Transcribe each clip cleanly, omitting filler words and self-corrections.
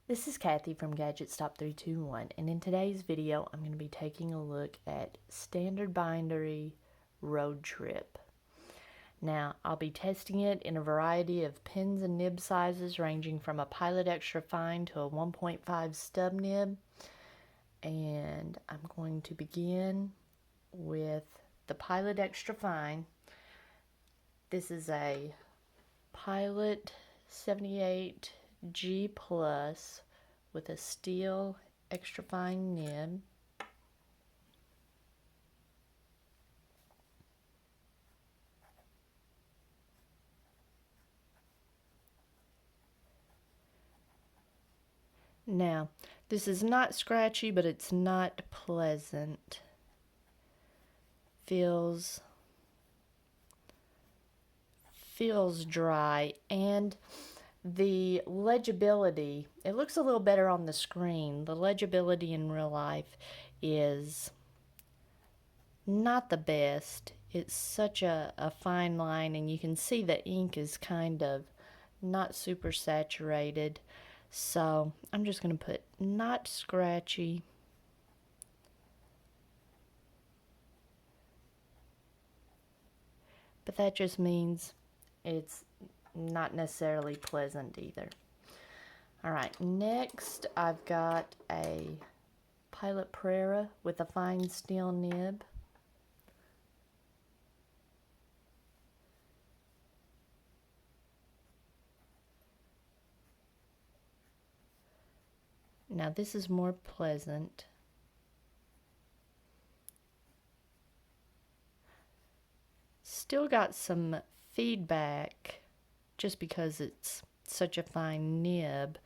This is Kathy from GadgetStop321, and in today's video I'm going to be taking a look at Standard Bindery Road Trip. Now, I'll be testing it in a variety of pins and nib sizes ranging from a Pilot Extra Fine to a 1.5 stub nib, and I'm going to begin with the Pilot Extra Fine. This is a Pilot 78G Plus with a steel extra fine nib. Now, this is not scratchy, but it's not pleasant. Feels dry, and the legibility, it looks a little better on the screen. The legibility in real life is not the best. It's such a fine line, and you can see the ink is kind of not super saturated. So I'm just going to put not scratchy. But that just means it's not necessarily pleasant either. Alright, next I've got a Pilot Pereira with a fine steel nib. Now this is more pleasant. Still got some feedback just because it's such a fine nib,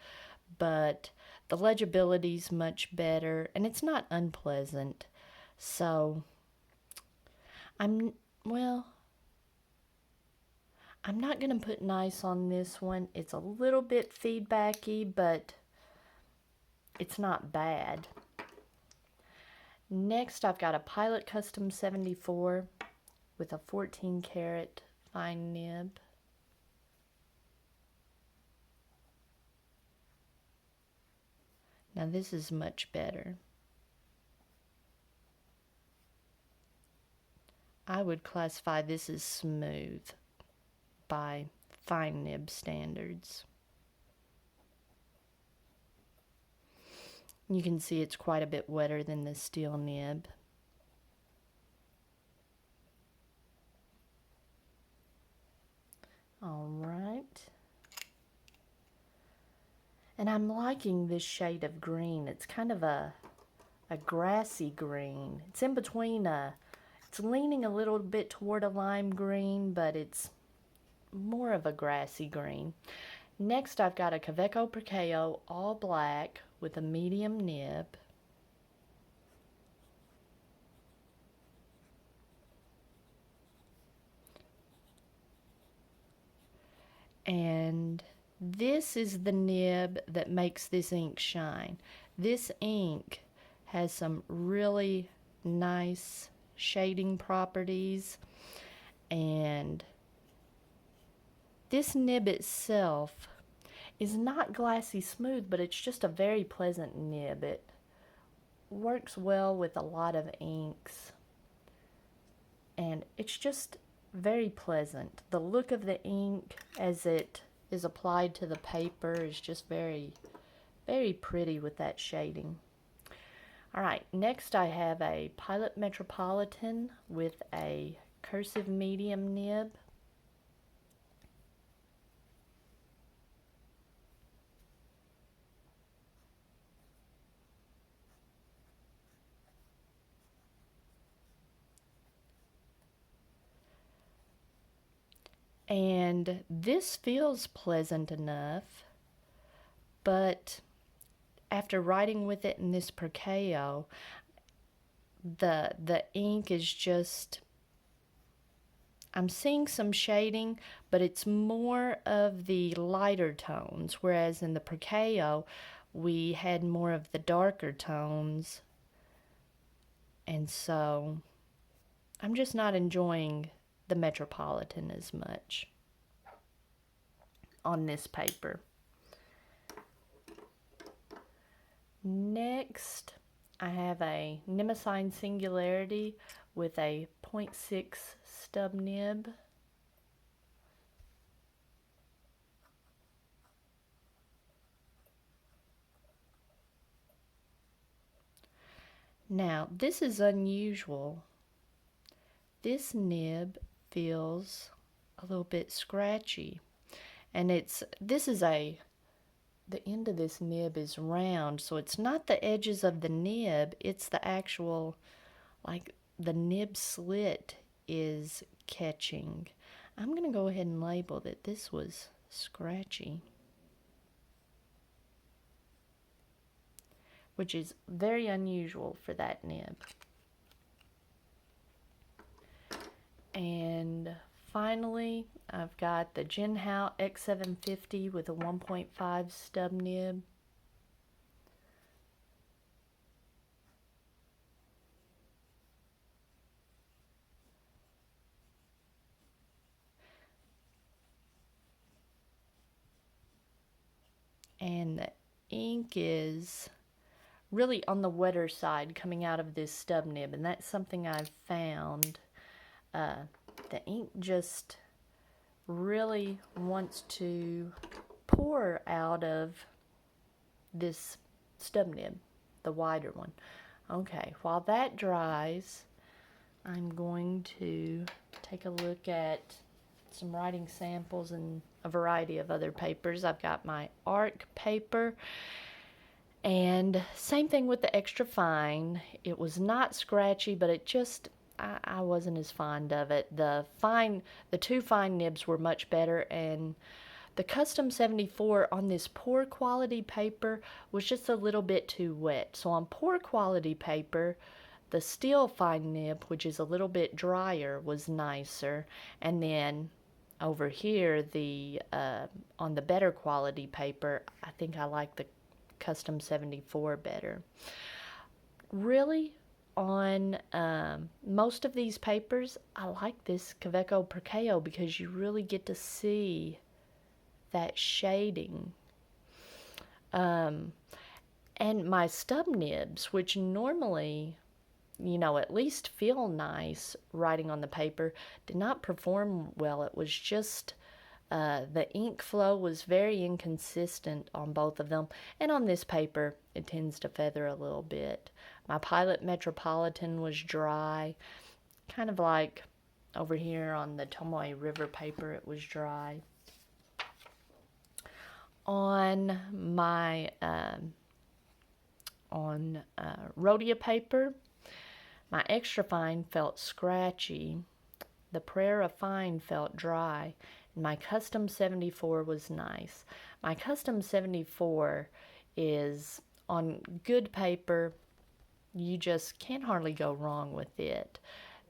but the legibility's much better and it's not unpleasant. So I'm not going to put nice on this one. It's a little bit feedbacky, but it's not bad. Next, I've got a Pilot Custom 74 with a 14 karat fine nib. Now this is much better. I would classify this as smooth by fine nib standards. You can see it's quite a bit wetter than the steel nib. Alright. And I'm liking this shade of green. It's kind of a grassy green. It's in between it's leaning a little bit toward a lime green, but it's more of a grassy green. Next, I've got a Caveco Porkayo all black with a medium nib. And this is the nib that makes this ink shine. This ink has some really nice shading properties, and this nib itself is not glassy smooth, but it's just a very pleasant nib. It works well with a lot of inks, and it's just very pleasant. The look of the ink as it is applied to the paper is just very, very pretty with that shading. Alright, next I have a Pilot Metropolitan with a cursive medium nib. And this feels pleasant enough, but after writing with it in this Porkayo, the ink is just, I'm seeing some shading, but it's more of the lighter tones, whereas in the Porkayo we had more of the darker tones, and so I'm just not enjoying the Metropolitan as much. . on this paper. Next, I have a Nemisign Singularity with a 0.6 stub nib. Now, this is unusual. This nib feels a little bit scratchy, and the end of this nib is round, so it's not the edges of the nib, it's the actual, like, the nib slit is catching. I'm going to go ahead and label that this was scratchy, which is very unusual for that nib. And finally, I've got the Jinhao X750 with a 1.5 stub nib. And the ink is really on the wetter side coming out of this stub nib, and that's something I've found. The ink just really wants to pour out of this stub nib, the wider one. Okay, while that dries, I'm going to take a look at some writing samples and a variety of other papers. I've got my ARC paper, and same thing with the extra fine. It was not scratchy, but it just, I wasn't as fond of it. The two fine nibs were much better, and the Custom 74 on this poor quality paper was just a little bit too wet. So on poor quality paper, the steel fine nib, which is a little bit drier, was nicer. And then over here, on the better quality paper, I think I like the Custom 74 better. Really, on most of these papers, I like this Caveco Porkayo because you really get to see that shading. And my stub nibs, which normally, at least feel nice writing on the paper, did not perform well. It was just the ink flow was very inconsistent on both of them, and on this paper it tends to feather a little bit. My Pilot Metropolitan was dry, kind of like over here on the Tomoe River paper, it was dry. On my Rhodia paper, my extra fine felt scratchy, the Pereira fine felt dry, and my Custom 74 was nice. My Custom 74 is on good paper, you just can't hardly go wrong with it.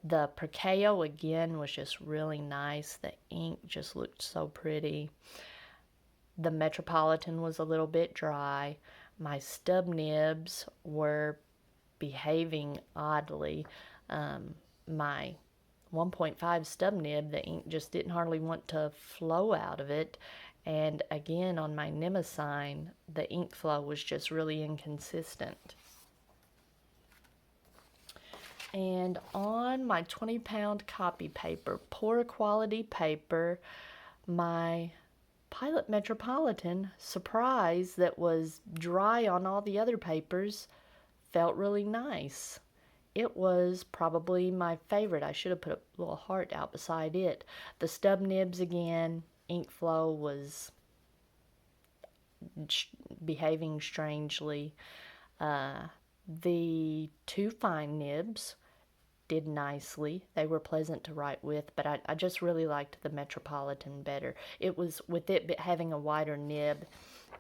The Porkayo again was just really nice. The ink just looked so pretty. The Metropolitan was a little bit dry. My stub nibs were behaving oddly. My 1.5 stub nib, the ink just didn't hardly want to flow out of it. And again, on my Nemisign, the ink flow was just really inconsistent. And on my 20-pound copy paper, poor quality paper, my Pilot Metropolitan, surprise, that was dry on all the other papers, felt really nice. It was probably my favorite. I should have put a little heart out beside it. The stub nibs again, ink flow was behaving strangely. The two fine nibs did nicely. They were pleasant to write with, but I just really liked the Metropolitan better. It was, with it having a wider nib,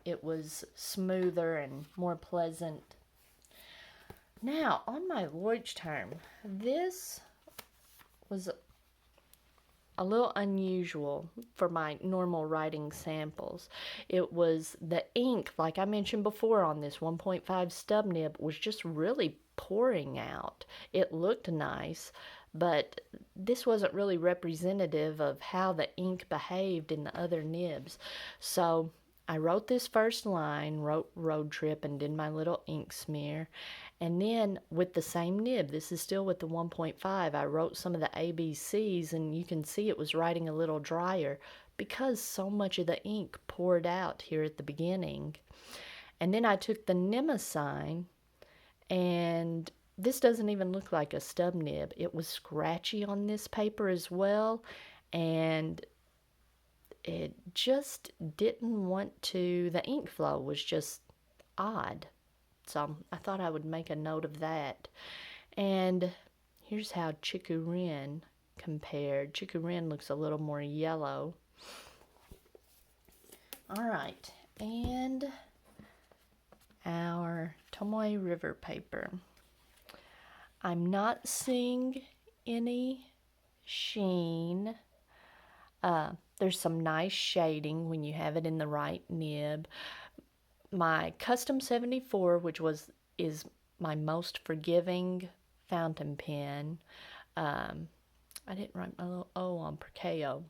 it was smoother and more pleasant. Now, on my Leuchtturm, this was a little unusual for my normal writing samples. It was the ink, like I mentioned before on this 1.5 stub nib, was just really pouring out. It looked nice, but this wasn't really representative of how the ink behaved in the other nibs. So I wrote this first line, wrote road trip, and did my little ink smear. And then with the same nib, this is still with the 1.5, I wrote some of the ABCs, and you can see it was writing a little drier because so much of the ink poured out here at the beginning. And then I took the Nemisign, and this doesn't even look like a stub nib. It was scratchy on this paper as well, and it just didn't want to, the ink flow was just odd. So I thought I would make a note of that. And here's how Chikurin compared. Chikurin looks a little more yellow. All right, and our Tomoe River paper. I'm not seeing any sheen. There's some nice shading when you have it in the right nib. My Custom 74, which is my most forgiving fountain pen. I didn't write my little O on Porkayo,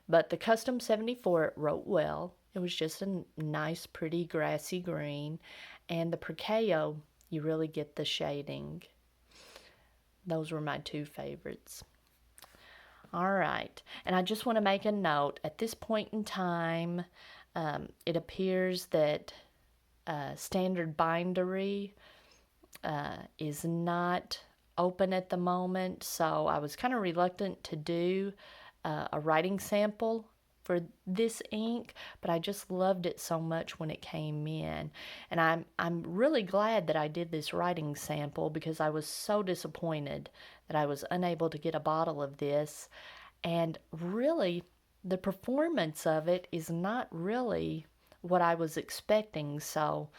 but the Custom 74, it wrote well. It was just a nice, pretty grassy green, and the Porkayo, you really get the shading. Those were my two favorites. All right, and I just want to make a note. At this point in time, it appears that Standard Bindery is not open at the moment, so I was kind of reluctant to do a writing sample for this ink, but I just loved it so much when it came in. And I'm really glad that I did this writing sample because I was so disappointed that I was unable to get a bottle of this. And really, the performance of it is not really what I was expecting. So,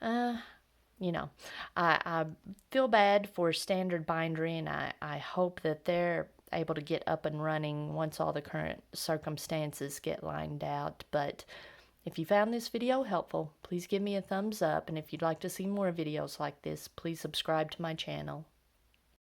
you know, I feel bad for Standard Bindery, and I hope that they're able to get up and running once all the current circumstances get lined out. But if you found this video helpful, please give me a thumbs up, and if you'd like to see more videos like this, please subscribe to my channel.